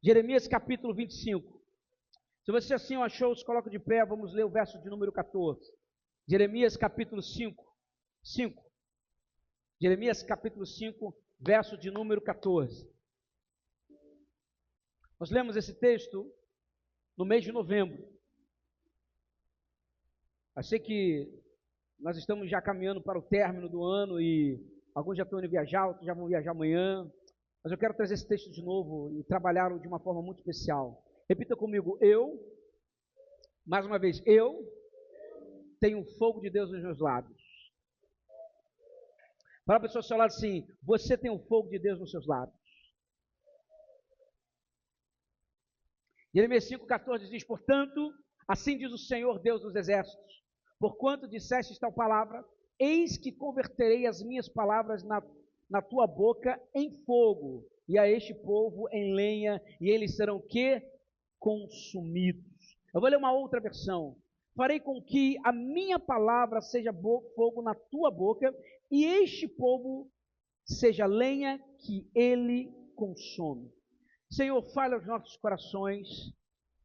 Jeremias capítulo 25. Se você assim o achou, se coloca de pé, vamos ler o verso de número 14. Jeremias capítulo 5. Jeremias capítulo 5, verso de número 14. Nós lemos esse texto no mês de novembro. Achei que nós estamos já caminhando para o término do ano e alguns já estão indo viajar, outros já vão viajar amanhã. Mas eu quero trazer esse texto de novo e trabalhá-lo de uma forma muito especial. Repita comigo, mais uma vez, eu tenho o fogo de Deus nos meus lábios. Fala para a pessoa ao seu lado assim, você tem o fogo de Deus nos seus lábios. Jeremias 5,14 diz, portanto, assim diz o Senhor Deus dos exércitos, porquanto disseste tal palavra, eis que converterei as minhas palavras na tua boca em fogo, e a este povo em lenha, e eles serão o quê? Consumidos. Eu vou ler uma outra versão. Farei com que a minha palavra seja fogo na tua boca, e este povo seja lenha que ele consome. Senhor, fale aos nossos corações,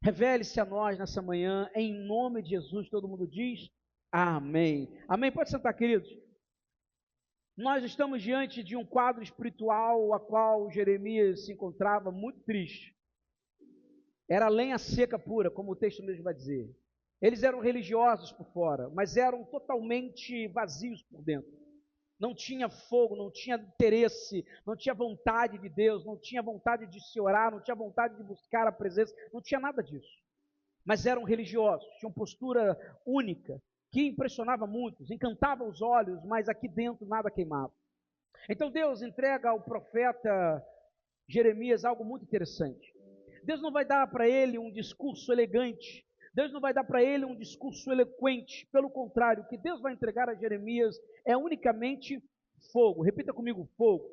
revele-se a nós nessa manhã, em nome de Jesus, todo mundo diz, amém. Amém, pode sentar, queridos. Nós estamos diante de um quadro espiritual a qual Jeremias se encontrava muito triste. Era lenha seca pura, como o texto mesmo vai dizer. Eles eram religiosos por fora, mas eram totalmente vazios por dentro. Não tinha fogo, não tinha interesse, não tinha vontade de Deus, não tinha vontade de se orar, não tinha vontade de buscar a presença, não tinha nada disso. Mas eram religiosos, tinham postura única, que impressionava muitos, encantava os olhos, mas aqui dentro nada queimava. Então Deus entrega ao profeta Jeremias algo muito interessante. Deus não vai dar para ele um discurso elegante, Deus não vai dar para ele um discurso eloquente, pelo contrário, o que Deus vai entregar a Jeremias é unicamente fogo. Repita comigo, fogo.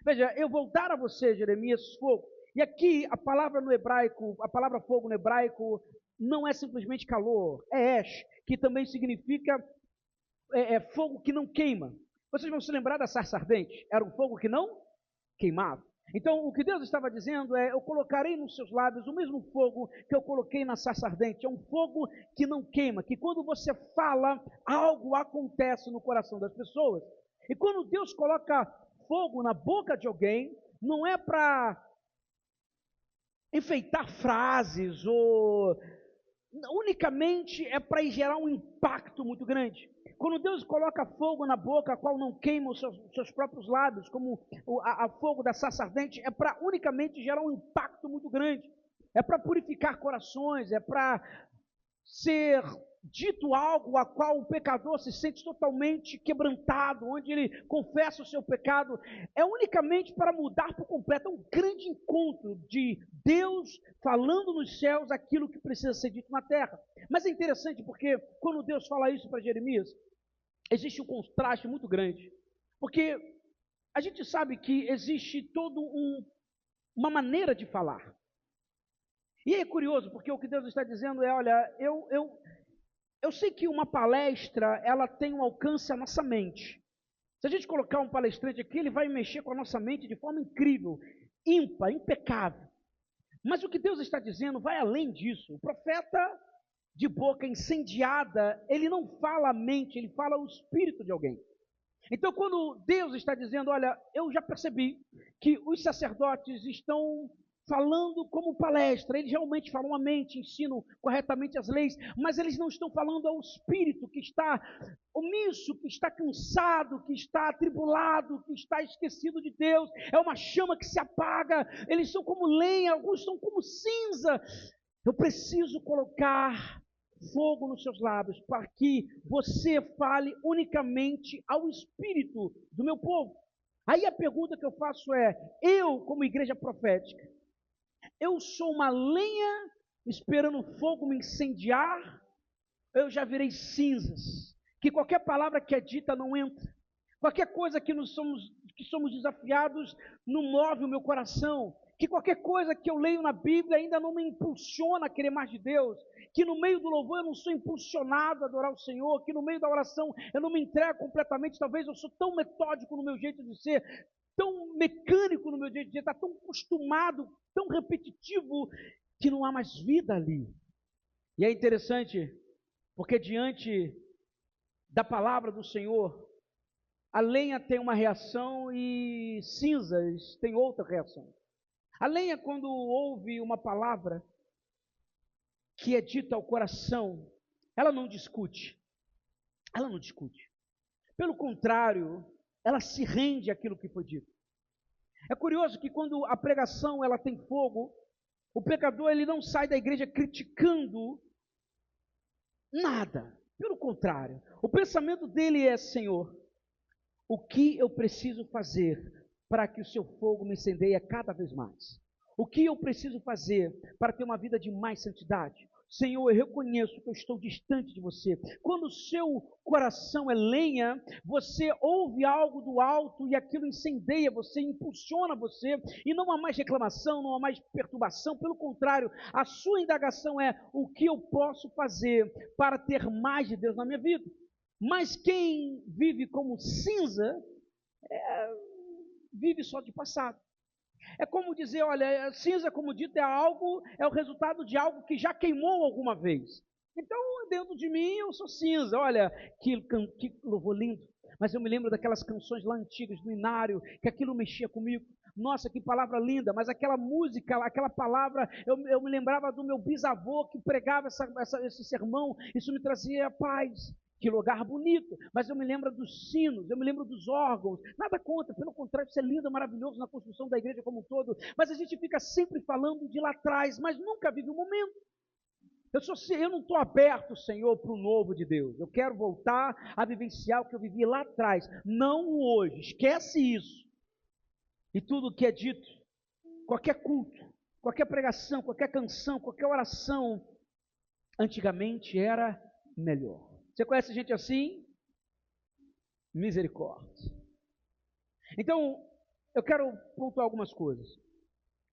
Veja, eu vou dar a você, Jeremias, fogo. E aqui a palavra no hebraico, a palavra fogo no hebraico não é simplesmente calor, é esh, que também significa fogo que não queima. Vocês vão se lembrar da sarça ardente? Era um fogo que não queimava. Então, o que Deus estava dizendo é, eu colocarei nos seus lábios o mesmo fogo que eu coloquei na sarça ardente. É um fogo que não queima, que quando você fala, algo acontece no coração das pessoas. E quando Deus coloca fogo na boca de alguém, não é para enfeitar frases ou unicamente é para gerar um impacto muito grande. Quando Deus coloca fogo na boca, a qual não queima os seus próprios lábios, como a fogo da sarça ardente, é para unicamente gerar um impacto muito grande. É para purificar corações, é para ser dito algo a qual o pecador se sente totalmente quebrantado, onde ele confessa o seu pecado, é unicamente para mudar por completo. É um grande encontro de Deus falando nos céus aquilo que precisa ser dito na terra. Mas é interessante porque quando Deus fala isso para Jeremias, existe um contraste muito grande, porque a gente sabe que existe toda uma maneira de falar. E é curioso, porque o que Deus está dizendo é, olha, eu sei que uma palestra, ela tem um alcance à nossa mente. Se a gente colocar um palestrante aqui, ele vai mexer com a nossa mente de forma incrível, ímpar, impecável. Mas o que Deus está dizendo vai além disso. O profeta de boca incendiada, ele não fala a mente, ele fala o espírito de alguém. Então, quando Deus está dizendo, olha, eu já percebi que os sacerdotes estão falando como palestra, eles realmente falam a mente, ensinam corretamente as leis, mas eles não estão falando ao espírito que está omisso, que está cansado, que está atribulado, que está esquecido de Deus. É uma chama que se apaga, eles são como lenha, alguns são como cinza. Eu preciso colocar fogo nos seus lábios para que você fale unicamente ao espírito do meu povo. Aí a pergunta que eu faço é, eu como igreja profética, eu sou uma lenha esperando o fogo me incendiar, eu já virei cinzas, que qualquer palavra que é dita não entra, qualquer coisa que somos desafiados não move o meu coração. que qualquer coisa que eu leio na Bíblia ainda não me impulsiona a querer mais de Deus, que no meio do louvor eu não sou impulsionado a adorar o Senhor, que no meio da oração eu não me entrego completamente, talvez eu sou tão metódico no meu jeito de ser, tão mecânico no meu jeito de ser, está tão acostumado, tão repetitivo, que não há mais vida ali. E é interessante, porque diante da palavra do Senhor, a lenha tem uma reação e cinzas tem outra reação. A lenha, quando ouve uma palavra que é dita ao coração, ela não discute. Ela não discute. Pelo contrário, ela se rende àquilo que foi dito. É curioso que quando a pregação ela tem fogo, o pecador ele não sai da igreja criticando nada. Pelo contrário, o pensamento dele é: Senhor, o que eu preciso fazer para que o seu fogo me incendeie cada vez mais? O que eu preciso fazer para ter uma vida de mais santidade? Senhor, eu reconheço que eu estou distante de você. Quando o seu coração é lenha, você ouve algo do alto e aquilo incendeia você, impulsiona você, e não há mais reclamação, não há mais perturbação. Pelo contrário, a sua indagação é: o que eu posso fazer para ter mais de Deus na minha vida? Mas quem vive como cinza, vive só de passado. É como dizer, olha, cinza, como dito, é o resultado de algo que já queimou alguma vez. Então, dentro de mim, eu sou cinza. Olha, que louvor lindo. Mas eu me lembro daquelas canções lá antigas do Inário, que aquilo mexia comigo. Nossa, que palavra linda. Mas aquela música, aquela palavra, eu me lembrava do meu bisavô que pregava esse sermão. Isso me trazia paz. Que lugar bonito, mas eu me lembro dos sinos, eu me lembro dos órgãos, nada contra, pelo contrário, isso é lindo, maravilhoso na construção da igreja como um todo, mas a gente fica sempre falando de lá atrás, mas nunca vive o momento. Eu não estou aberto, Senhor, para o novo de Deus, eu quero voltar a vivenciar o que eu vivi lá atrás, não o hoje, esquece isso. E tudo que é dito, qualquer culto, qualquer pregação, qualquer canção, qualquer oração, antigamente era melhor. Você conhece gente assim? Misericórdia. Então, eu quero pontuar algumas coisas.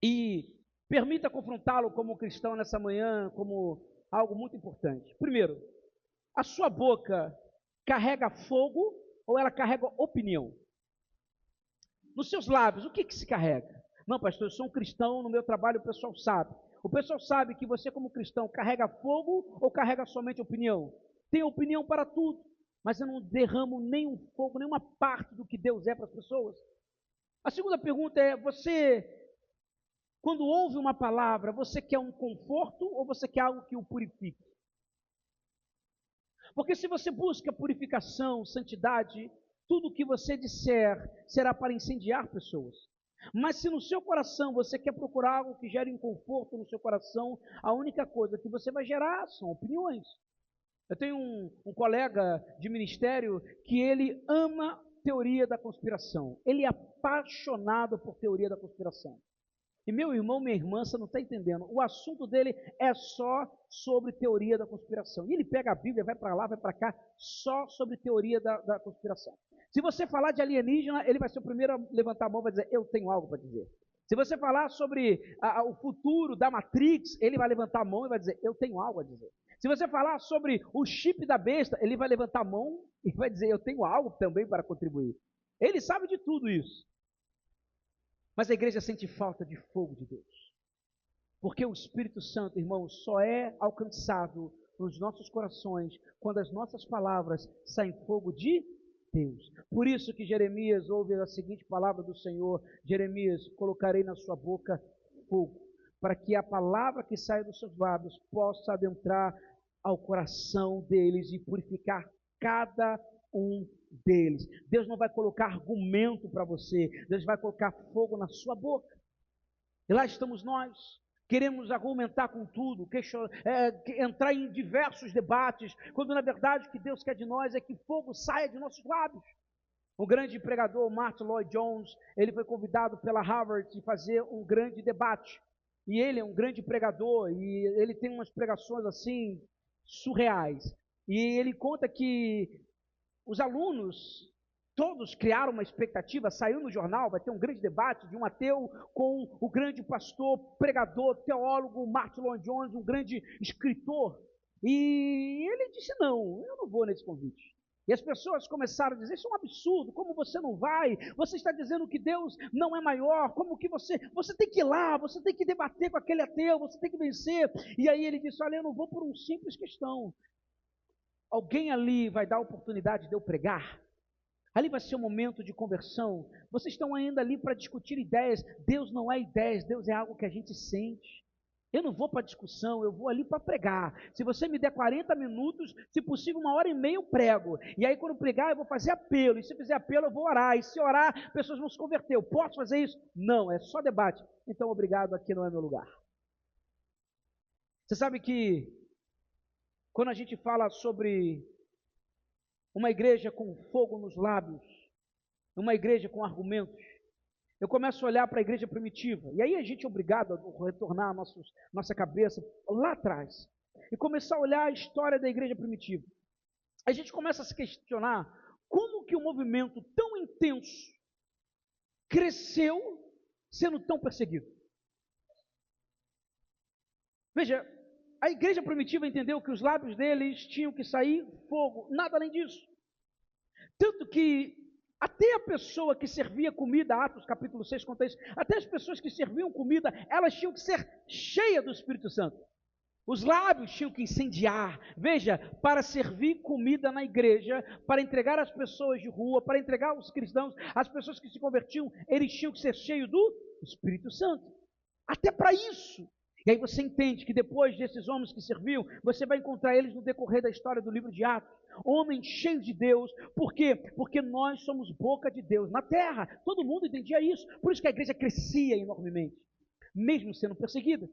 E permita confrontá-lo como cristão nessa manhã, como algo muito importante. Primeiro, a sua boca carrega fogo ou ela carrega opinião? Nos seus lábios, o que se carrega? Não, pastor, eu sou um cristão, no meu trabalho o pessoal sabe. O pessoal sabe que você como cristão carrega fogo ou carrega somente opinião? Tenho opinião para tudo, mas eu não derramo nenhum fogo, nenhuma parte do que Deus é para as pessoas. A segunda pergunta é: você, quando ouve uma palavra, você quer um conforto ou você quer algo que o purifique? Porque se você busca purificação, santidade, tudo que você disser será para incendiar pessoas. Mas se no seu coração você quer procurar algo que gere um conforto no seu coração, a única coisa que você vai gerar são opiniões. Eu tenho um colega de ministério que ele ama teoria da conspiração. Ele é apaixonado por teoria da conspiração. E meu irmão, minha irmã, você não está entendendo. O assunto dele é só sobre teoria da conspiração. E ele pega a Bíblia, vai para lá, vai para cá, só sobre teoria da conspiração. Se você falar de alienígena, ele vai ser o primeiro a levantar a mão e vai dizer: eu tenho algo para dizer. Se você falar sobre o futuro da Matrix, ele vai levantar a mão e vai dizer: eu tenho algo a dizer. Se você falar sobre o chip da besta, ele vai levantar a mão e vai dizer: eu tenho algo também para contribuir. Ele sabe de tudo isso. Mas a igreja sente falta de fogo de Deus. Porque o Espírito Santo, irmãos, só é alcançado nos nossos corações quando as nossas palavras saem fogo de Deus. Por isso que Jeremias ouve a seguinte palavra do Senhor: Jeremias, colocarei na sua boca fogo, para que a palavra que sai dos seus lábios possa adentrar ao coração deles e purificar cada um deles. Deus não vai colocar argumento para você, Deus vai colocar fogo na sua boca. E lá estamos nós, queremos argumentar com tudo, entrar em diversos debates, quando na verdade o que Deus quer de nós é que fogo saia de nossos lábios. O grande pregador Martin Lloyd Jones, ele foi convidado pela Harvard de fazer um grande debate. E ele é um grande pregador, e ele tem umas pregações assim, surreais. E ele conta que os alunos Todos criaram uma expectativa, saiu no jornal, vai ter um grande debate de um ateu com o grande pastor, pregador, teólogo Martin Lloyd Jones, um grande escritor. E ele disse, não, eu não vou nesse convite. E as pessoas começaram a dizer, isso é um absurdo, como você não vai? Você está dizendo que Deus não é maior, como que você tem que ir lá, você tem que debater com aquele ateu, você tem que vencer. E aí ele disse, olha, eu não vou por uma simples questão. Alguém ali vai dar a oportunidade de eu pregar? Ali vai ser um momento de conversão. Vocês estão ainda ali para discutir ideias. Deus não é ideias, Deus é algo que a gente sente. Eu não vou para discussão, eu vou ali para pregar. Se você me der 40 minutos, se possível 1h30 eu prego. E aí quando pregar eu vou fazer apelo. E se fizer apelo eu vou orar. E se orar, pessoas vão se converter. Eu posso fazer isso? Não, é só debate. Então obrigado, aqui não é meu lugar. Você sabe que quando a gente fala sobre uma igreja com fogo nos lábios, uma igreja com argumentos, eu começo a olhar para a igreja primitiva, e aí a gente é obrigado a retornar a nossa cabeça lá atrás, e começar a olhar a história da igreja primitiva. A gente começa a se questionar como que um movimento tão intenso cresceu sendo tão perseguido. Veja, a igreja primitiva entendeu que os lábios deles tinham que sair fogo, nada além disso. Tanto que até a pessoa que servia comida, Atos capítulo 6 conta isso, até as pessoas que serviam comida, elas tinham que ser cheias do Espírito Santo. Os lábios tinham que incendiar. Veja, para servir comida na igreja, para entregar às pessoas de rua, para entregar aos cristãos, as pessoas que se convertiam, eles tinham que ser cheios do Espírito Santo. Até para isso. E aí você entende que depois desses homens que serviam, você vai encontrar eles no decorrer da história do livro de Atos. Homens cheios de Deus. Por quê? Porque nós somos boca de Deus na terra. Todo mundo entendia isso. Por isso que a igreja crescia enormemente, mesmo sendo perseguida.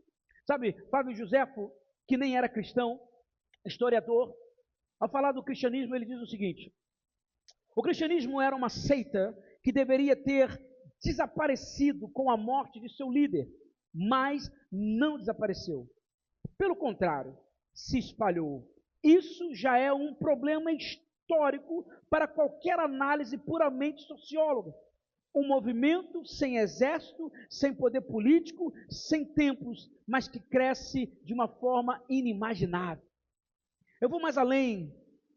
Sabe, Flávio Josefo, que nem era cristão, historiador, ao falar do cristianismo, ele diz o seguinte: o cristianismo era uma seita que deveria ter desaparecido com a morte de seu líder, mas não desapareceu. Pelo contrário, se espalhou. Isso já é um problema histórico para qualquer análise puramente socióloga. Um movimento sem exército, sem poder político, sem templos, mas que cresce de uma forma inimaginável. Eu vou mais além.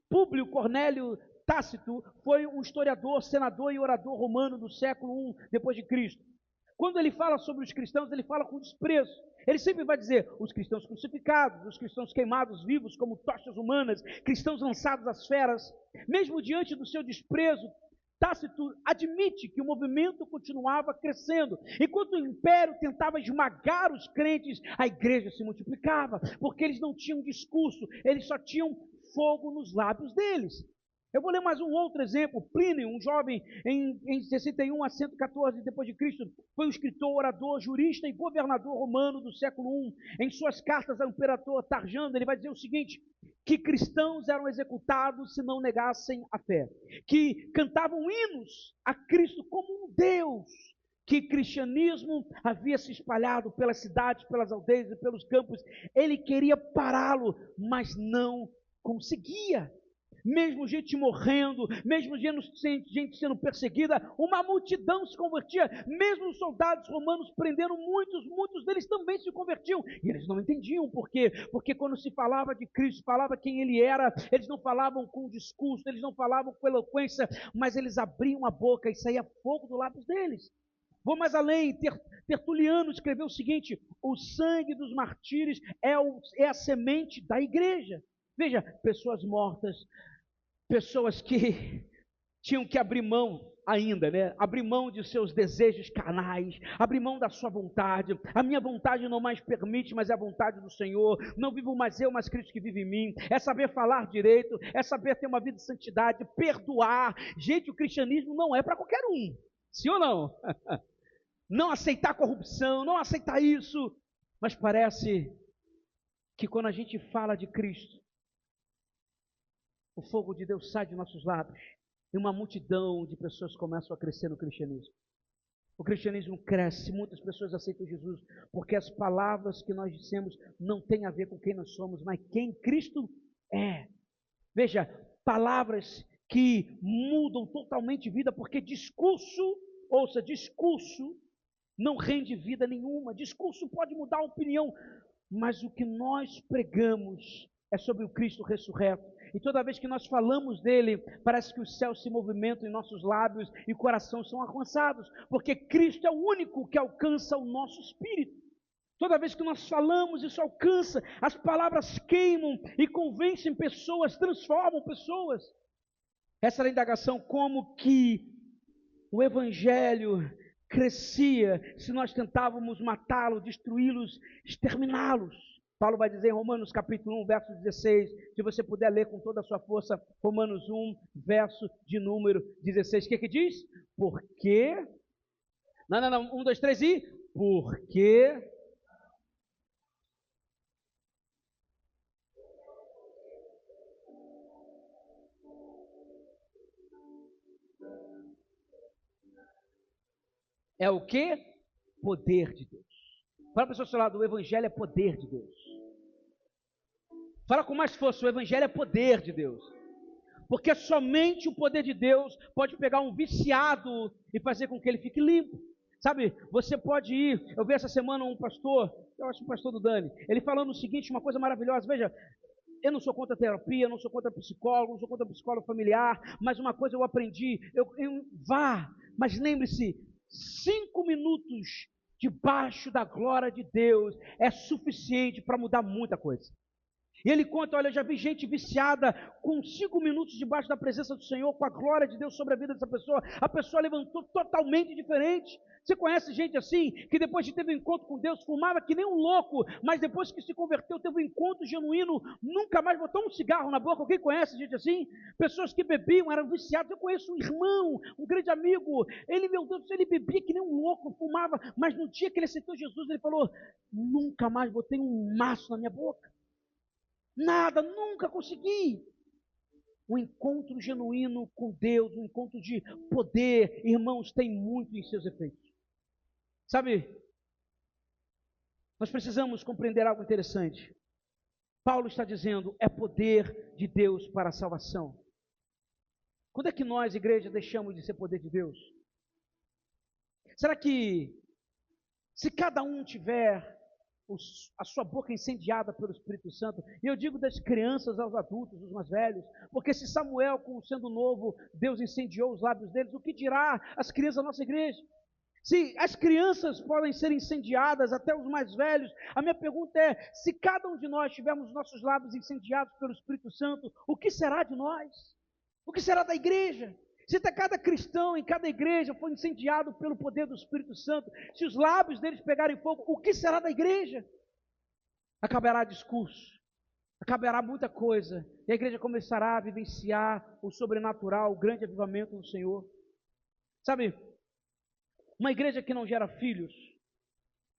Públio Cornélio Tácito foi um historiador, senador e orador romano do século I depois de Cristo. Quando ele fala sobre os cristãos, ele fala com desprezo. Ele sempre vai dizer, os cristãos crucificados, os cristãos queimados vivos como tochas humanas, cristãos lançados às feras. Mesmo diante do seu desprezo, Tácito admite que o movimento continuava crescendo. Enquanto o império tentava esmagar os crentes, a igreja se multiplicava, porque eles não tinham discurso, eles só tinham fogo nos lábios deles. Eu vou ler mais um outro exemplo. Plínio, um jovem em 61 a 114 depois de Cristo, foi um escritor, orador, jurista e governador romano do século I. Em suas cartas ao imperador Tarjano, ele vai dizer o seguinte: que cristãos eram executados se não negassem a fé, que cantavam hinos a Cristo como um Deus, que cristianismo havia se espalhado pelas cidades, pelas aldeias e pelos campos. Ele queria pará-lo, mas não conseguia. Mesmo gente morrendo, mesmo gente sendo perseguida, uma multidão se convertia. Mesmo os soldados romanos prendendo muitos deles também se convertiam. E eles não entendiam por quê. Porque quando se falava de Cristo, falava quem ele era, eles não falavam com discurso, eles não falavam com eloquência, mas eles abriam a boca e saía fogo do lábios deles. Vou mais além, Tertuliano escreveu o seguinte: o sangue dos martírios é a semente da igreja. Veja, pessoas mortas, pessoas que tinham que abrir mão ainda, né? Abrir mão de seus desejos carnais, abrir mão da sua vontade. A minha vontade não mais permite, mas é a vontade do Senhor. Não vivo mais eu, mas Cristo que vive em mim. É saber falar direito, é saber ter uma vida de santidade, perdoar. Gente, o cristianismo não é para qualquer um. Sim ou não? Não aceitar corrupção, não aceitar isso. Mas parece que quando a gente fala de Cristo, o fogo de Deus sai de nossos lábios e uma multidão de pessoas começam a crescer no cristianismo. O cristianismo cresce, muitas pessoas aceitam Jesus, porque as palavras que nós dissemos não têm a ver com quem nós somos, mas quem Cristo é. Veja, palavras que mudam totalmente vida, porque discurso, ouça, discurso não rende vida nenhuma. Discurso pode mudar a opinião, mas o que nós pregamos é sobre o Cristo ressurreto. E toda vez que nós falamos dele, parece que os céus se movimentam em nossos lábios e corações são alcançados, porque Cristo é o único que alcança o nosso espírito. Toda vez que nós falamos, isso alcança, as palavras queimam e convencem pessoas, transformam pessoas. Essa era a indagação, como que o Evangelho crescia se nós tentávamos matá-lo, destruí-los, exterminá-los. Paulo vai dizer em Romanos capítulo 1, verso 16, se você puder ler com toda a sua força, Romanos 1, verso de número 16, o que diz? Porque, não, 1, 2, 3 e, porque é o que? Poder de Deus. Fala para o seu lado, o Evangelho é poder de Deus. Fala com mais força, o Evangelho é poder de Deus. Porque somente o poder de Deus pode pegar um viciado e fazer com que ele fique limpo. Sabe, você pode ir, eu vi essa semana um pastor, eu acho que o pastor do Dani, ele falando o seguinte, uma coisa maravilhosa, veja, eu não sou contra terapia, não sou contra psicólogo, não sou contra psicólogo familiar, mas uma coisa eu aprendi, vá, mas lembre-se, 5 minutos debaixo da glória de Deus é suficiente para mudar muita coisa. E ele conta, olha, eu já vi gente viciada com 5 minutos debaixo da presença do Senhor, com a glória de Deus sobre a vida dessa pessoa, a pessoa levantou totalmente diferente. Você conhece gente assim, que depois de ter um encontro com Deus, fumava que nem um louco, mas depois que se converteu, teve um encontro genuíno, nunca mais botou um cigarro na boca? Alguém conhece gente assim? Pessoas que bebiam, eram viciadas. Eu conheço um irmão, um grande amigo, ele, meu Deus, ele bebia que nem um louco, fumava, mas no dia que ele aceitou Jesus, ele falou, nunca mais botei um maço na minha boca. Nada, nunca consegui. Um encontro genuíno com Deus, um encontro de poder, irmãos, tem muito em seus efeitos. Sabe, nós precisamos compreender algo interessante. Paulo está dizendo, é poder de Deus para a salvação. Quando é que nós, igreja, deixamos de ser poder de Deus? Será que, se cada um tiver a sua boca incendiada pelo Espírito Santo, e eu digo das crianças aos adultos, os mais velhos, porque se Samuel, sendo novo, Deus incendiou os lábios deles, o que dirá as crianças da nossa igreja? Se as crianças podem ser incendiadas, até os mais velhos, a minha pergunta é, se cada um de nós tivermos nossos lábios incendiados pelo Espírito Santo, o que será de nós? O que será da igreja? Se cada cristão em cada igreja for incendiado pelo poder do Espírito Santo, se os lábios deles pegarem fogo, o que será da igreja? Acabará discurso, acabará muita coisa, e a igreja começará a vivenciar o sobrenatural, o grande avivamento do Senhor. Sabe, uma igreja que não gera filhos,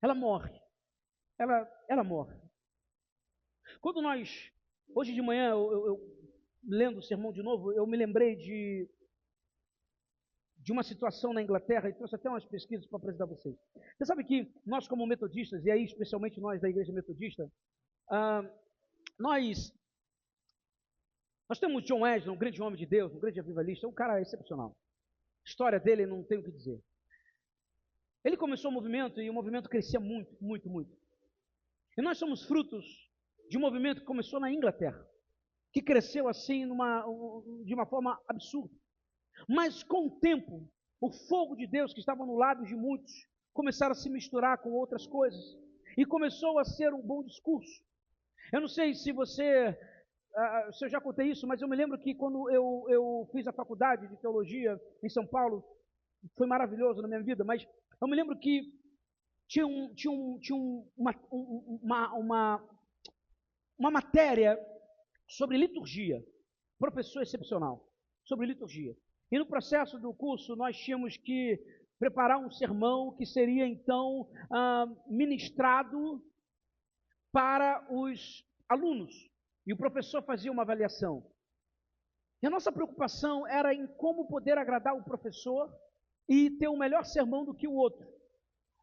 ela morre, ela morre. Quando nós, hoje de manhã, eu lendo o sermão de novo, eu me lembrei de uma situação na Inglaterra, e trouxe até umas pesquisas para apresentar a vocês. Você sabe que nós como metodistas, e aí especialmente nós da igreja metodista, nós temos John Wesley, um grande homem de Deus, um grande avivalista, um cara excepcional. A história dele não tem o que dizer. Ele começou o movimento, e o movimento crescia muito, muito, muito. E nós somos frutos de um movimento que começou na Inglaterra, que cresceu assim de uma forma absurda. Mas com o tempo, o fogo de Deus que estava no lábio de muitos começaram a se misturar com outras coisas e começou a ser um bom discurso. Eu não sei se se eu já contei isso, mas eu me lembro que quando eu fiz a faculdade de teologia em São Paulo, foi maravilhoso na minha vida, mas eu me lembro que tinha uma matéria sobre liturgia, professor excepcional, sobre liturgia. E no processo do curso, nós tínhamos que preparar um sermão que seria, então, ministrado para os alunos. E o professor fazia uma avaliação. E a nossa preocupação era em como poder agradar o professor e ter um melhor sermão do que o outro.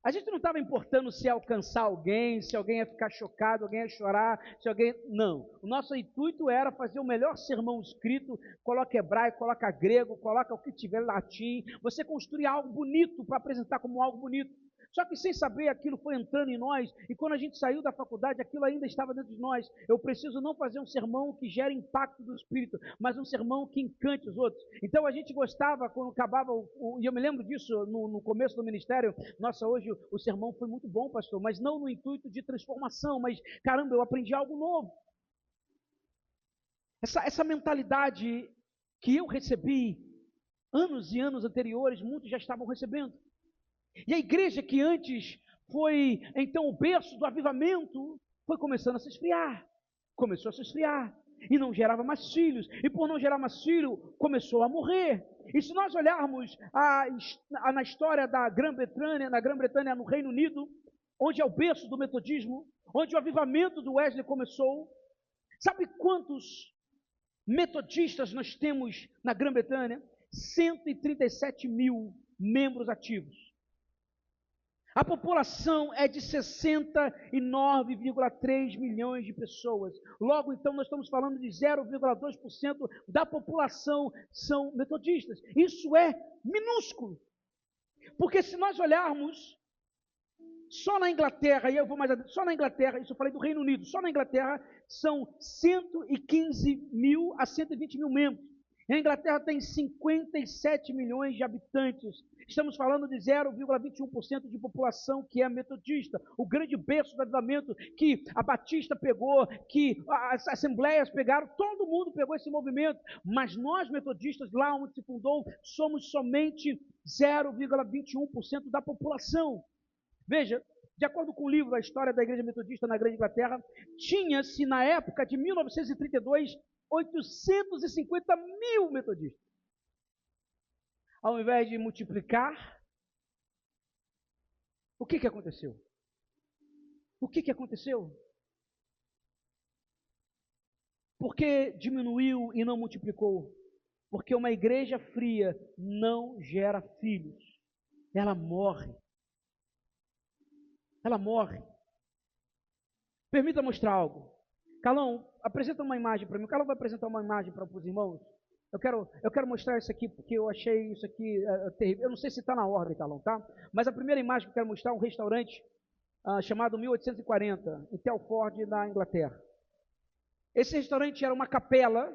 A gente não estava importando se ia alcançar alguém, se alguém ia ficar chocado, alguém ia chorar, se alguém... Não. O nosso intuito era fazer o melhor sermão escrito, coloca hebraico, coloca grego, coloca o que tiver latim. Você construir algo bonito para apresentar como algo bonito. Só que sem saber, aquilo foi entrando em nós, e quando a gente saiu da faculdade, aquilo ainda estava dentro de nós. Eu preciso não fazer um sermão que gere impacto do Espírito, mas um sermão que encante os outros. Então a gente gostava, quando acabava, e eu me lembro disso no começo do ministério, nossa, hoje o sermão foi muito bom, pastor, mas não no intuito de transformação, mas caramba, eu aprendi algo novo. Essa mentalidade que eu recebi, anos e anos anteriores, muitos já estavam recebendo. E a igreja que antes foi, então, o berço do avivamento, foi começando a se esfriar. Começou a se esfriar. E não gerava mais filhos. E por não gerar mais filho, começou a morrer. E se nós olharmos na história da Grã-Bretanha, no Reino Unido, onde é o berço do metodismo, onde o avivamento do Wesley começou, sabe quantos metodistas nós temos na Grã-Bretanha? 137 mil membros ativos. A população é de 69,3 milhões de pessoas. Logo, então, nós estamos falando de 0,2% da população são metodistas. Isso é minúsculo. Porque se nós olharmos só na Inglaterra, e eu vou mais adiante, só na Inglaterra, isso eu falei do Reino Unido, só na Inglaterra são 115 mil a 120 mil membros. A Inglaterra tem 57 milhões de habitantes. Estamos falando de 0,21% de população que é metodista. O grande berço do avivamento que a Batista pegou, que as assembleias pegaram, todo mundo pegou esse movimento. Mas nós metodistas, lá onde se fundou, somos somente 0,21% da população. Veja, de acordo com o livro A História da Igreja Metodista na Grande Inglaterra, tinha-se na época de 1932, 850 mil metodistas. Ao invés de multiplicar, o que aconteceu? O que aconteceu? Por que diminuiu e não multiplicou? Porque uma igreja fria não gera filhos. Ela morre. Ela morre. Permita mostrar algo. Calão, apresenta uma imagem para mim. O Calão vai apresentar uma imagem para os irmãos. Eu quero mostrar isso aqui, porque eu achei isso aqui terrível. Eu não sei se está na ordem, Calão, tá? Mas a primeira imagem que eu quero mostrar é um restaurante chamado 1840, em Telford, na Inglaterra. Esse restaurante era uma capela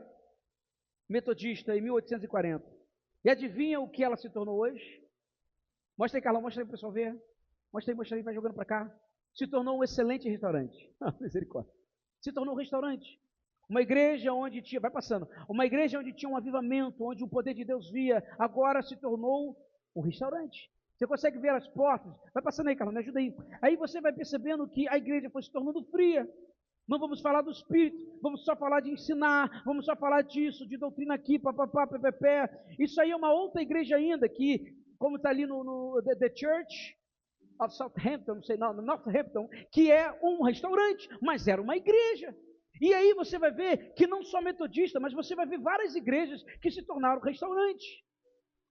metodista em 1840. E adivinha o que ela se tornou hoje? Mostra aí, Calão, mostra aí para o pessoal ver. Mostra aí, vai jogando para cá. Se tornou um excelente restaurante. Misericórdia. Se tornou um restaurante. Uma igreja onde tinha, vai passando, uma igreja onde tinha um avivamento, onde o poder de Deus via, agora se tornou um restaurante. Você consegue ver as portas? Vai passando aí, Carlos, me ajuda aí. Aí você vai percebendo que a igreja foi se tornando fria. Não vamos falar do Espírito, vamos só falar de ensinar, vamos só falar disso, de doutrina aqui, papapá, pepepé. Isso aí é uma outra igreja ainda, que, como está ali no The Church of Southampton, não sei, não, Northampton, que é um restaurante, mas era uma igreja. E aí você vai ver que não só metodista, mas você vai ver várias igrejas que se tornaram restaurantes.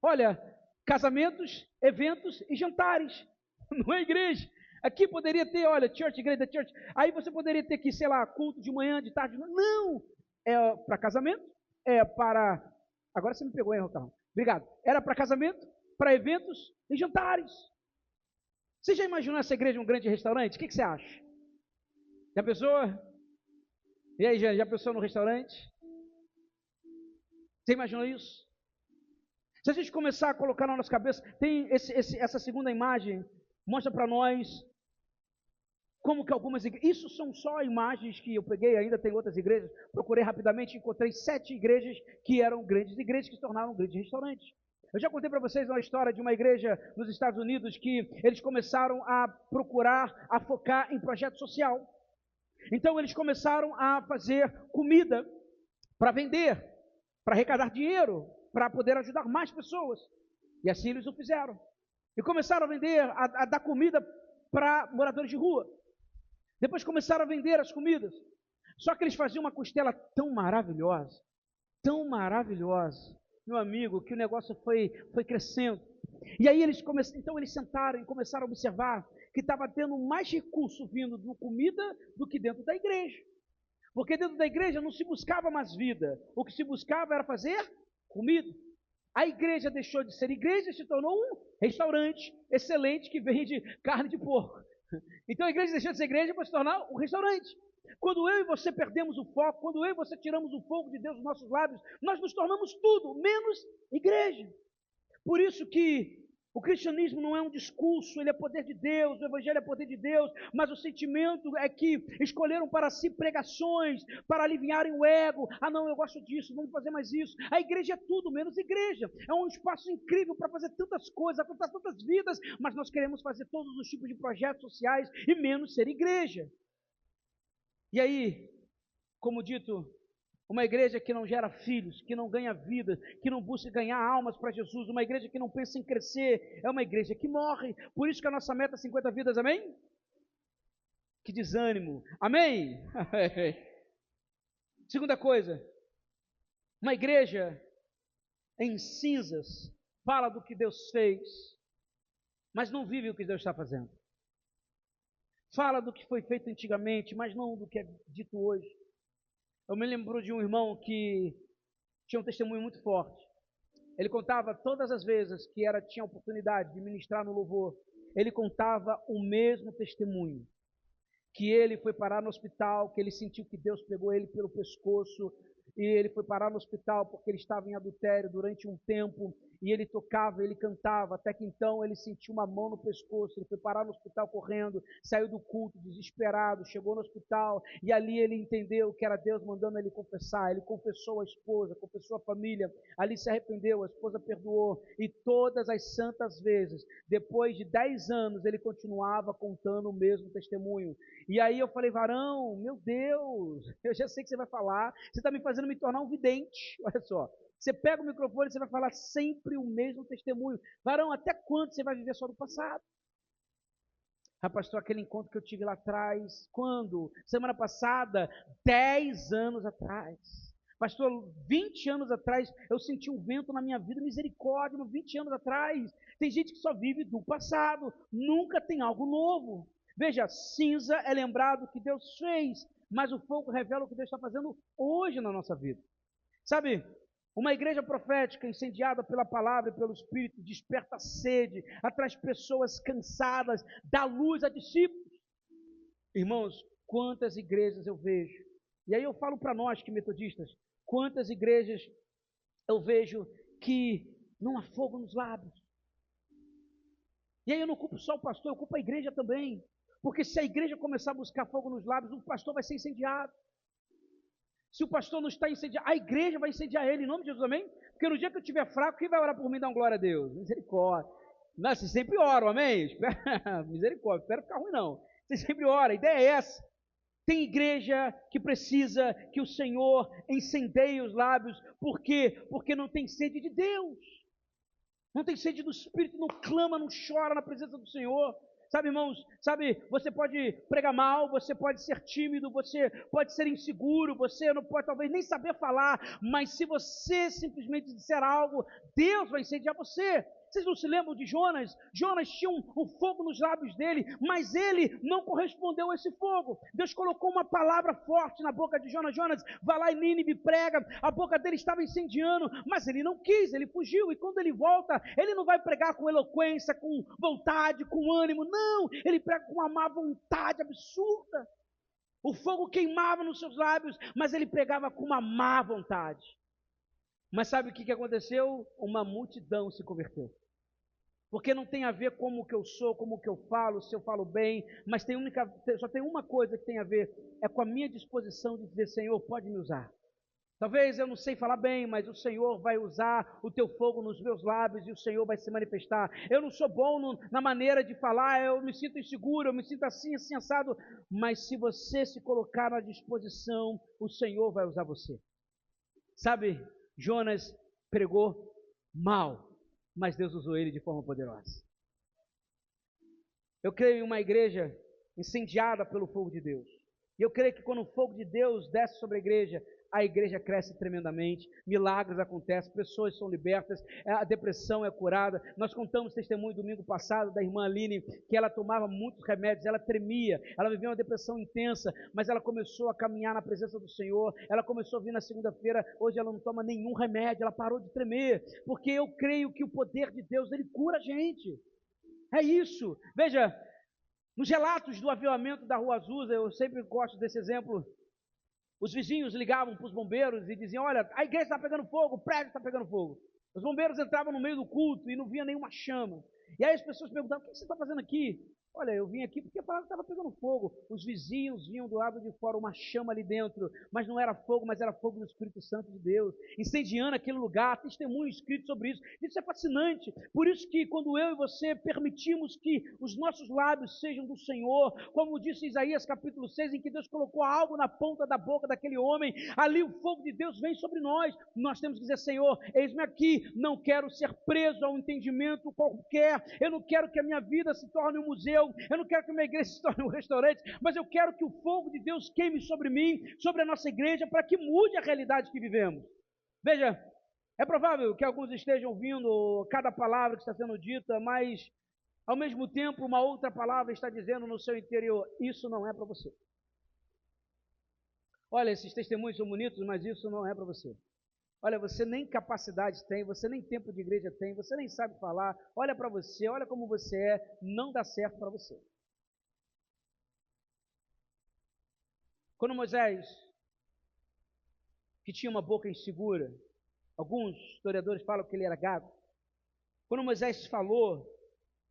Olha, casamentos, eventos e jantares. Não é igreja. Aqui poderia ter, olha, church, igreja, church. Aí você poderia ter que, sei lá, culto de manhã, de tarde. Não! É para casamento, é para... Agora você me pegou, hein, Rocão? Obrigado. Era para casamento, para eventos e jantares. Você já imaginou essa igreja um grande restaurante? O que você acha? Já pensou? E aí, já pensou no restaurante? Você imaginou isso? Se a gente começar a colocar na nossa cabeça, tem essa segunda imagem, mostra para nós como que algumas igrejas, isso são só imagens que eu peguei, ainda tem outras igrejas, procurei rapidamente, encontrei 7 igrejas que eram grandes igrejas, que se tornaram grandes restaurantes. Eu já contei para vocês uma história de uma igreja nos Estados Unidos que eles começaram a procurar, a focar em projeto social. Então eles começaram a fazer comida para vender, para arrecadar dinheiro, para poder ajudar mais pessoas. E assim eles o fizeram. E começaram a vender, a dar comida para moradores de rua. Depois começaram a vender as comidas. Só que eles faziam uma costela tão maravilhosa, meu amigo, que o negócio foi crescendo. E aí então eles sentaram e começaram a observar que estava tendo mais recurso vindo de comida do que dentro da igreja. Porque dentro da igreja não se buscava mais vida, o que se buscava era fazer comida. A igreja deixou de ser igreja e se tornou um restaurante excelente que vende carne de porco. Então a igreja deixou de ser igreja para se tornar um restaurante. Quando eu e você perdemos o foco, quando eu e você tiramos o fogo de Deus dos nossos lábios, nós nos tornamos tudo menos igreja. Por isso que o cristianismo não é um discurso, ele é poder de Deus, o evangelho é poder de Deus, mas o sentimento é que escolheram para si pregações, para aliviarem o ego. Ah não, eu gosto disso, vamos fazer mais isso. A igreja é tudo menos igreja, é um espaço incrível para fazer tantas coisas, alcançar tantas vidas, mas nós queremos fazer todos os tipos de projetos sociais e menos ser igreja. E aí, como dito, uma igreja que não gera filhos, que não ganha vida, que não busca ganhar almas para Jesus, uma igreja que não pensa em crescer, é uma igreja que morre. Por isso que a nossa meta é 50 vidas, amém? Que desânimo, amém? Segunda coisa, uma igreja em cinzas fala do que Deus fez, mas não vive o que Deus está fazendo. Fala do que foi feito antigamente, mas não do que é dito hoje. Eu me lembro de um irmão que tinha um testemunho muito forte. Ele contava todas as vezes que tinha oportunidade de ministrar no louvor, ele contava o mesmo testemunho. Que ele foi parar no hospital, que ele sentiu que Deus pegou ele pelo pescoço, e ele foi parar no hospital porque ele estava em adultério durante um tempo, e ele tocava, ele cantava, até que então ele sentiu uma mão no pescoço, ele foi parar no hospital correndo, saiu do culto desesperado, chegou no hospital, e ali ele entendeu que era Deus mandando ele confessar, ele confessou a esposa, confessou a família, ali se arrependeu, a esposa perdoou, e todas as santas vezes, depois de 10 anos, ele continuava contando o mesmo testemunho. E aí eu falei, varão, meu Deus, eu já sei que você vai falar, você está me fazendo me tornar um vidente, olha só. Você pega o microfone e você vai falar sempre o mesmo testemunho. Varão, até quando você vai viver só do passado? Ah, pastor, aquele encontro que eu tive lá atrás, quando? Semana passada, 10 anos atrás. Pastor, 20 anos atrás, eu senti um vento na minha vida, misericórdia, 20 anos atrás. Tem gente que só vive do passado, nunca tem algo novo. Veja, cinza é lembrado que Deus fez, mas o fogo revela o que Deus está fazendo hoje na nossa vida. Sabe, uma igreja profética incendiada pela palavra e pelo Espírito desperta sede, atrai pessoas cansadas, dá luz a discípulos. Irmãos, quantas igrejas eu vejo, e aí eu falo para nós que metodistas, quantas igrejas eu vejo que não há fogo nos lábios. E aí eu não culpo só o pastor, eu culpo a igreja também. Porque se a igreja começar a buscar fogo nos lábios, o pastor vai ser incendiado. Se o pastor não está incendiado, a igreja vai incendiar ele, em nome de Jesus, amém? Porque no dia que eu estiver fraco, quem vai orar por mim e dar uma glória a Deus? Misericórdia. Não, vocês sempre oram, amém? Misericórdia, espero ficar ruim não. Vocês sempre oram, a ideia é essa. Tem igreja que precisa que o Senhor incendeie os lábios. Por quê? Porque não tem sede de Deus. Não tem sede do Espírito, não clama, não chora na presença do Senhor. Sabe, irmãos, você pode pregar mal, você pode ser tímido, você pode ser inseguro, você não pode talvez nem saber falar, mas se você simplesmente disser algo, Deus vai incendiar você. Vocês não se lembram de Jonas? Jonas tinha um fogo nos lábios dele, mas ele não correspondeu a esse fogo. Deus colocou uma palavra forte na boca de Jonas. Jonas, vai lá em Nínive, prega. A boca dele estava incendiando, mas ele não quis, ele fugiu. E quando ele volta, ele não vai pregar com eloquência, com vontade, com ânimo. Não, ele prega com uma má vontade absurda. O fogo queimava nos seus lábios, mas ele pregava com uma má vontade. Mas sabe o que aconteceu? Uma multidão se converteu. Porque não tem a ver com o que eu sou, como que eu falo, se eu falo bem, mas só tem uma coisa que tem a ver, é com a minha disposição de dizer, Senhor, pode me usar. Talvez eu não sei falar bem, mas o Senhor vai usar o teu fogo nos meus lábios e o Senhor vai se manifestar. Eu não sou bom na maneira de falar, eu me sinto inseguro, eu me sinto assim, assim, assado, mas se você se colocar na disposição, o Senhor vai usar você. Sabe, Jonas pregou mal, mas Deus usou ele de forma poderosa. Eu creio em uma igreja incendiada pelo fogo de Deus. E eu creio que quando o fogo de Deus desce sobre a igreja, a igreja cresce tremendamente, milagres acontecem, pessoas são libertas, a depressão é curada. Nós contamos testemunho domingo passado da irmã Aline, que ela tomava muitos remédios, ela tremia, ela vivia uma depressão intensa, mas ela começou a caminhar na presença do Senhor, ela começou a vir na segunda-feira, hoje ela não toma nenhum remédio, ela parou de tremer, porque eu creio que o poder de Deus, ele cura a gente. É isso. Veja, nos relatos do avivamento da Rua Azusa, eu sempre gosto desse exemplo. Os vizinhos ligavam para os bombeiros e diziam: olha, a igreja está pegando fogo, o prédio está pegando fogo. Os bombeiros entravam no meio do culto e não via nenhuma chama. E aí as pessoas perguntavam: o que você está fazendo aqui? Olha, eu vim aqui porque a palavra estava pegando fogo. Os vizinhos vinham do lado de fora uma chama ali dentro, mas não era fogo, mas era fogo do Espírito Santo de Deus, incendiando aquele lugar, testemunho escrito sobre isso. Isso é fascinante. Por isso que quando eu e você permitimos que os nossos lábios sejam do Senhor, como disse Isaías capítulo 6, em que Deus colocou algo na ponta da boca daquele homem, ali o fogo de Deus vem sobre nós. Nós temos que dizer: Senhor, eis-me aqui, não quero ser preso a um entendimento qualquer, eu não quero que a minha vida se torne um museu, eu não quero que a minha igreja se torne um restaurante, mas eu quero que o fogo de Deus queime sobre mim, sobre a nossa igreja, para que mude a realidade que vivemos. Veja, é provável que alguns estejam ouvindo cada palavra que está sendo dita, mas ao mesmo tempo uma outra palavra está dizendo no seu interior: isso não é para você. Olha, esses testemunhos são bonitos, mas isso não é para você. Olha, você nem capacidade tem, você nem tempo de igreja tem, você nem sabe falar, olha para você, olha como você é, não dá certo para você. Quando Moisés, que tinha uma boca insegura, alguns historiadores falam que ele era gago, quando Moisés falou,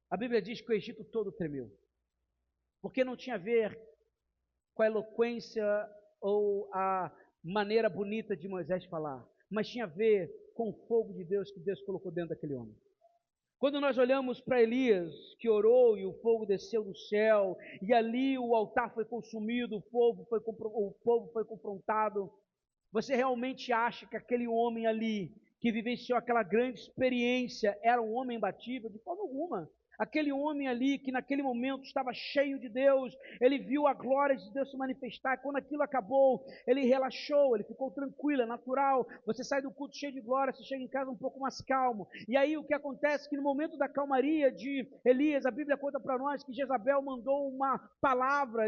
a Bíblia diz que o Egito todo tremeu, porque não tinha a ver com a eloquência ou a maneira bonita de Moisés falar, mas tinha a ver com o fogo de Deus que Deus colocou dentro daquele homem. Quando nós olhamos para Elias, que orou e o fogo desceu do céu, e ali o altar foi consumido, o povo foi confrontado, você realmente acha que aquele homem ali, que vivenciou aquela grande experiência, era um homem imbatível? De forma alguma. Aquele homem ali, que naquele momento estava cheio de Deus, ele viu a glória de Deus se manifestar. Quando aquilo acabou, ele relaxou, ele ficou tranquilo, é natural. Você sai do culto cheio de glória, você chega em casa um pouco mais calmo. E aí o que acontece é que no momento da calmaria de Elias, a Bíblia conta para nós que Jezabel mandou uma palavra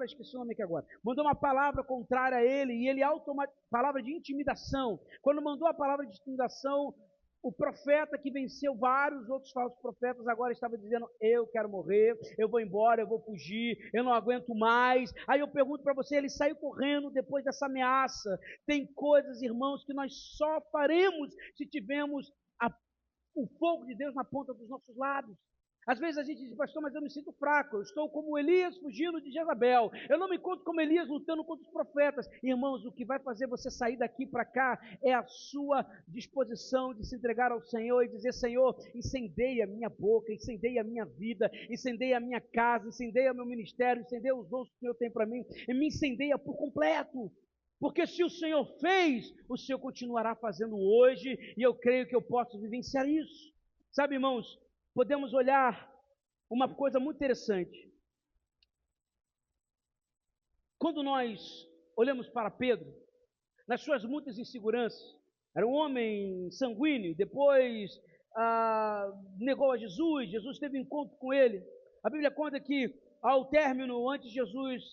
esqueci o nome aqui agora, mandou uma palavra contrária a ele, e ele palavra de intimidação. Quando mandou a palavra de intimidação, o profeta que venceu vários outros falsos profetas agora estava dizendo: eu quero morrer, eu vou embora, eu vou fugir, eu não aguento mais. Aí eu pergunto para você, ele saiu correndo depois dessa ameaça. Tem coisas, irmãos, que nós só faremos se tivermos o fogo de Deus na ponta dos nossos lábios. Às vezes a gente diz: pastor, mas eu me sinto fraco, eu estou como Elias fugindo de Jezabel, eu não me encontro como Elias lutando contra os profetas. Irmãos, o que vai fazer você sair daqui para cá é a sua disposição de se entregar ao Senhor e dizer: Senhor, incendeia a minha boca, incendeia a minha vida, incendeia a minha casa, incendeia o meu ministério, incendeia os dons que o Senhor tem para mim, e me incendeia por completo. Porque se o Senhor fez, o Senhor continuará fazendo hoje, e eu creio que eu posso vivenciar isso. Sabe, irmãos, podemos olhar uma coisa muito interessante. Quando nós olhamos para Pedro, nas suas muitas inseguranças, era um homem sanguíneo, depois negou a Jesus, Jesus teve encontro com ele. A Bíblia conta que ao término, antes de Jesus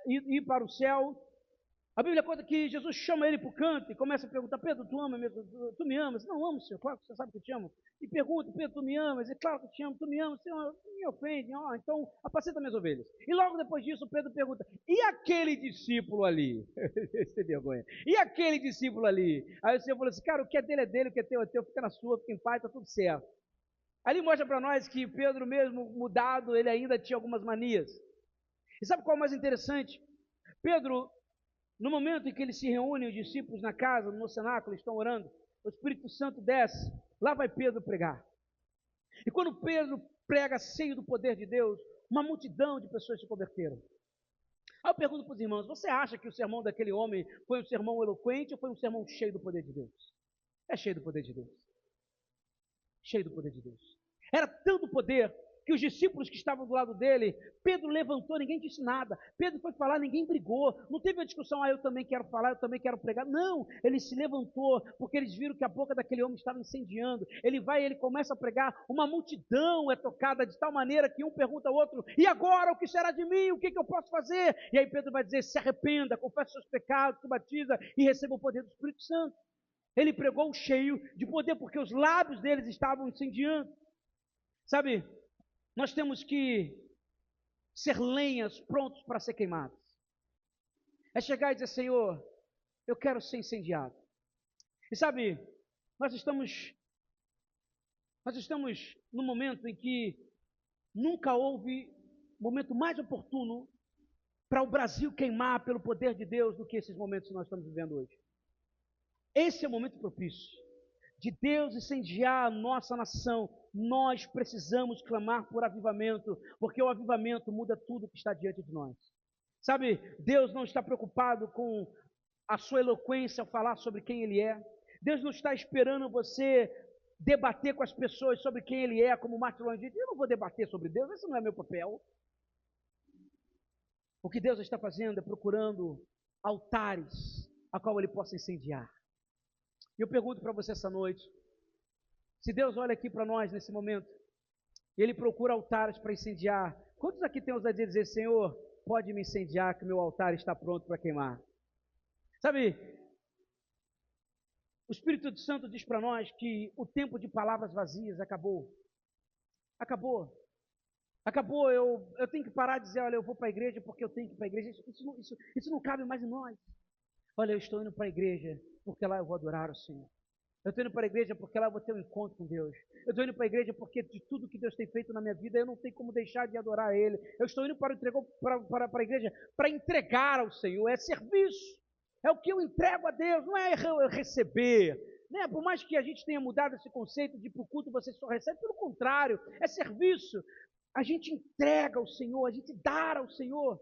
ir para o céu, a Bíblia conta que Jesus chama ele para o canto e começa a perguntar: Pedro, tu me amas? Não, amo, Senhor, claro que você sabe que eu te amo. E pergunta: Pedro, tu me amas? É claro que eu te amo, tu me amas, Senhor, me ofende, então apacenta minhas ovelhas. E logo depois disso, Pedro pergunta: e aquele discípulo ali? Sem vergonha. E aquele discípulo ali? Aí o Senhor falou assim: cara, o que é dele, o que é teu, fica na sua, fica em paz, está tudo certo. Ali mostra para nós que Pedro, mesmo mudado, ele ainda tinha algumas manias. E sabe qual é o mais interessante? Pedro, no momento em que eles se reúnem, os discípulos na casa, no cenáculo, estão orando, o Espírito Santo desce, lá vai Pedro pregar. E quando Pedro prega cheio do poder de Deus, uma multidão de pessoas se converteram. Aí eu pergunto para os irmãos: você acha que o sermão daquele homem foi um sermão eloquente ou foi um sermão cheio do poder de Deus? É cheio do poder de Deus. Cheio do poder de Deus. Era tanto poder que os discípulos que estavam do lado dele, Pedro levantou, ninguém disse nada. Pedro foi falar, ninguém brigou. Não teve uma discussão, eu também quero falar, eu também quero pregar. Não, ele se levantou, porque eles viram que a boca daquele homem estava incendiando. Ele vai, ele começa a pregar, uma multidão é tocada de tal maneira que um pergunta ao outro, e agora o que será de mim? O que eu posso fazer? E aí Pedro vai dizer, se arrependa, confesse seus pecados, se batiza e receba o poder do Espírito Santo. Ele pregou cheio de poder, porque os lábios deles estavam incendiando. Sabe, nós temos que ser lenhas prontos para ser queimados. É chegar e dizer, Senhor, eu quero ser incendiado. E sabe, nós estamos num momento em que nunca houve momento mais oportuno para o Brasil queimar pelo poder de Deus do que esses momentos que nós estamos vivendo hoje. Esse é o momento propício de Deus incendiar a nossa nação. Nós precisamos clamar por avivamento, porque o avivamento muda tudo que está diante de nós. Sabe, Deus não está preocupado com a sua eloquência ao falar sobre quem Ele é. Deus não está esperando você debater com as pessoas sobre quem Ele é, como Martin Luther disse, eu não vou debater sobre Deus, esse não é meu papel. O que Deus está fazendo é procurando altares a qual Ele possa incendiar. E eu pergunto para você essa noite, se Deus olha aqui para nós nesse momento, Ele procura altares para incendiar, quantos aqui tem ousadia de dizer, Senhor, pode me incendiar que meu altar está pronto para queimar? Sabe, o Espírito Santo diz para nós que o tempo de palavras vazias acabou. Acabou. Acabou, eu tenho que parar de dizer, olha, eu vou para a igreja porque eu tenho que ir para a igreja. Isso não cabe mais em nós. Olha, eu estou indo para a igreja porque lá eu vou adorar o Senhor. Eu estou indo para a igreja porque lá eu vou ter um encontro com Deus. Eu estou indo para a igreja porque de tudo que Deus tem feito na minha vida, eu não tenho como deixar de adorar Ele. Eu estou indo para a igreja para entregar ao Senhor. É serviço. É o que eu entrego a Deus, não é eu receber. Né? Por mais que a gente tenha mudado esse conceito de para o culto você só recebe, pelo contrário, é serviço. A gente entrega ao Senhor, a gente dá ao Senhor.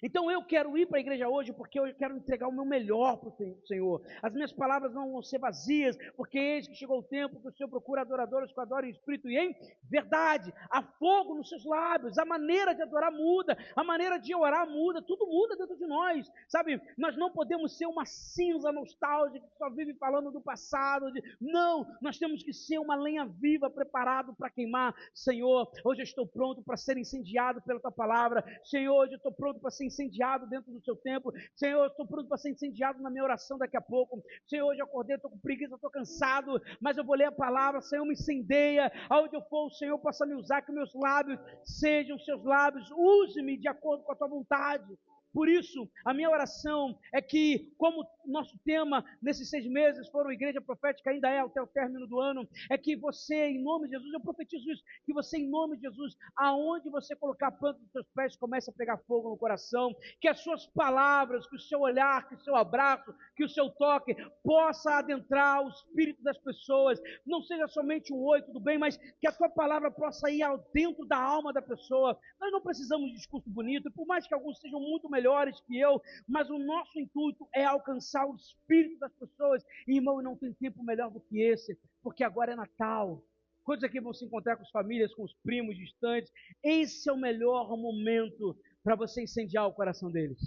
Então eu quero ir para a igreja hoje porque eu quero entregar o meu melhor para o Senhor. As minhas palavras não vão ser vazias, porque eis que chegou o tempo que o Senhor procura adoradores que adorem em espírito e em verdade. Há fogo nos seus lábios, a maneira de adorar muda, a maneira de orar muda, tudo muda dentro de nós. Sabe, nós não podemos ser uma cinza nostálgica que só vive falando do passado. Não, nós temos que ser uma lenha viva preparado para queimar. Senhor, hoje eu estou pronto para ser incendiado pela Tua palavra. Senhor, hoje eu estou pronto para ser incendiado dentro do Seu templo. Senhor, eu estou pronto para ser incendiado na minha oração daqui a pouco. Senhor, hoje eu acordei, estou com preguiça, estou cansado, mas eu vou ler a palavra. Senhor, me incendeia. Aonde eu for, o Senhor possa me usar, que meus lábios sejam Seus lábios. Use-me de acordo com a Tua vontade. Por isso, a minha oração é que, como nosso tema nesses 6 meses foram igreja profética, ainda é até o término do ano, é que você, em nome de Jesus, eu profetizo isso, que você, em nome de Jesus, aonde você colocar a planta dos seus pés, comece a pegar fogo no coração, que as suas palavras, que o seu olhar, que o seu abraço, que o seu toque, possa adentrar o espírito das pessoas, não seja somente um oi, tudo bem, mas que a tua palavra possa ir ao dentro da alma da pessoa. Nós não precisamos de discurso bonito, e por mais que alguns sejam muito melhores que eu, mas o nosso intuito é alcançar o espírito das pessoas. E, irmão, não tem tempo melhor do que esse, porque agora é Natal. Quantos aqui vão se encontrar com as famílias, com os primos distantes? Esse é o melhor momento para você incendiar o coração deles.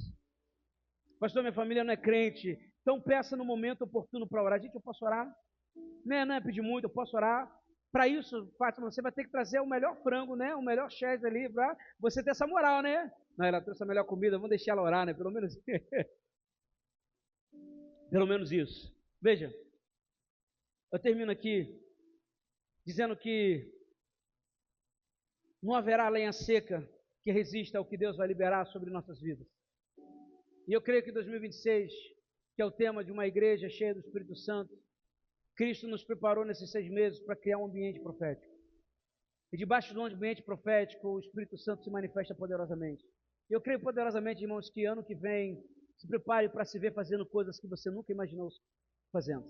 Pastor, minha família não é crente, então peça no momento oportuno para orar. Gente, eu posso orar? Não é pedir muito, eu posso orar. Para isso, Fátima, você vai ter que trazer o melhor frango, né? O melhor cheese ali, para você ter essa moral, né? Não, ela trouxe a melhor comida, vamos deixar ela orar, né? Pelo menos pelo menos isso. Veja, eu termino aqui dizendo que não haverá lenha seca que resista ao que Deus vai liberar sobre nossas vidas. E eu creio que 2026, que é o tema de uma igreja cheia do Espírito Santo, Cristo nos preparou nesses 6 meses para criar um ambiente profético. E debaixo do ambiente profético, o Espírito Santo se manifesta poderosamente. E eu creio poderosamente, irmãos, que ano que vem, se prepare para se ver fazendo coisas que você nunca imaginou fazendo.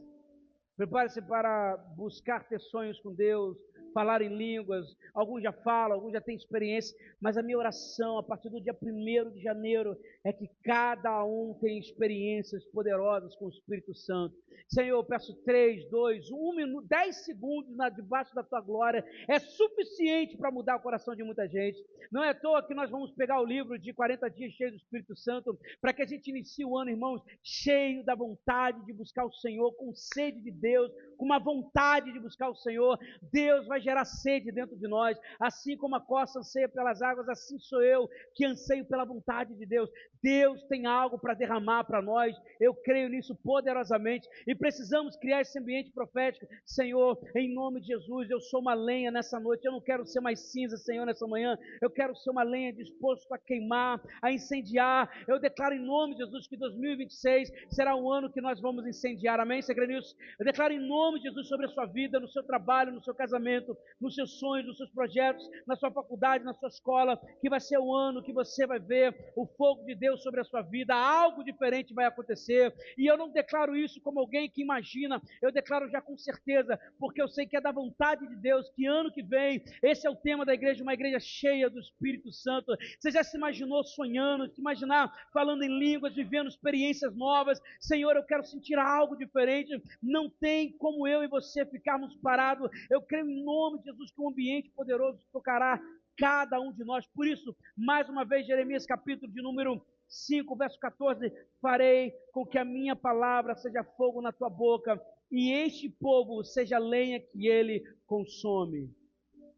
Prepare-se para buscar ter sonhos com Deus, falar em línguas, alguns já falam, alguns já têm experiência, mas a minha oração a partir do dia 1º de janeiro é que cada um tenha experiências poderosas com o Espírito Santo. Senhor, eu peço 3, 2, 1 minuto, 10 segundos debaixo da tua glória, é suficiente para mudar o coração de muita gente. Não é à toa que nós vamos pegar o livro de 40 dias cheio do Espírito Santo, para que a gente inicie o ano, irmãos, cheio da vontade de buscar o Senhor, com sede de Deus, com uma vontade de buscar o Senhor. Deus vai gerar sede dentro de nós, assim como a costa anseia pelas águas, assim sou eu que anseio pela vontade de Deus. Deus tem algo para derramar para nós, eu creio nisso poderosamente, e precisamos criar esse ambiente profético. Senhor, em nome de Jesus, eu sou uma lenha nessa noite, eu não quero ser mais cinza, Senhor, nessa manhã, eu quero ser uma lenha disposto a queimar, a incendiar. Eu declaro em nome de Jesus que 2026 será um ano que nós vamos incendiar, amém? Você crê nisso? Eu declaro em nome de Jesus sobre a sua vida, no seu trabalho, no seu casamento, nos seus sonhos, nos seus projetos, na sua faculdade, na sua escola, que vai ser o ano que você vai ver o fogo de Deus sobre a sua vida, algo diferente vai acontecer. E eu não declaro isso como alguém que imagina, eu declaro já com certeza, porque eu sei que é da vontade de Deus, que ano que vem, esse é o tema da igreja, uma igreja cheia do Espírito Santo. Você já se imaginou sonhando, se imaginar falando em línguas, vivendo experiências novas? Senhor, eu quero sentir algo diferente. Não tem como eu e você ficarmos parados. Eu creio em nome de Jesus que um ambiente poderoso tocará cada um de nós. Por isso, mais uma vez, Jeremias capítulo de número 5, verso 14, farei com que a minha palavra seja fogo na tua boca, e este povo seja lenha que ele consome.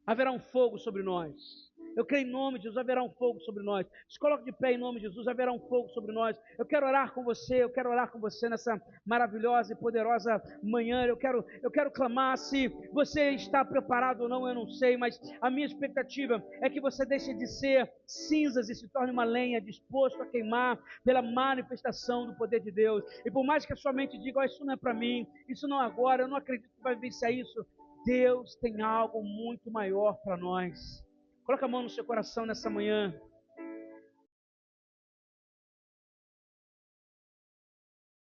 Haverá um fogo sobre nós. Eu creio em nome de Jesus, haverá um fogo sobre nós. Se coloque de pé em nome de Jesus, haverá um fogo sobre nós. Eu quero orar com você, eu quero orar com você nessa maravilhosa e poderosa manhã. Eu quero clamar. Se você está preparado ou não, eu não sei, mas a minha expectativa é que você deixe de ser cinzas e se torne uma lenha disposto a queimar pela manifestação do poder de Deus. E por mais que a sua mente diga, oh, isso não é para mim, isso não é agora, eu não acredito que vai vencer isso, Deus tem algo muito maior para nós. Coloca a mão no seu coração nessa manhã.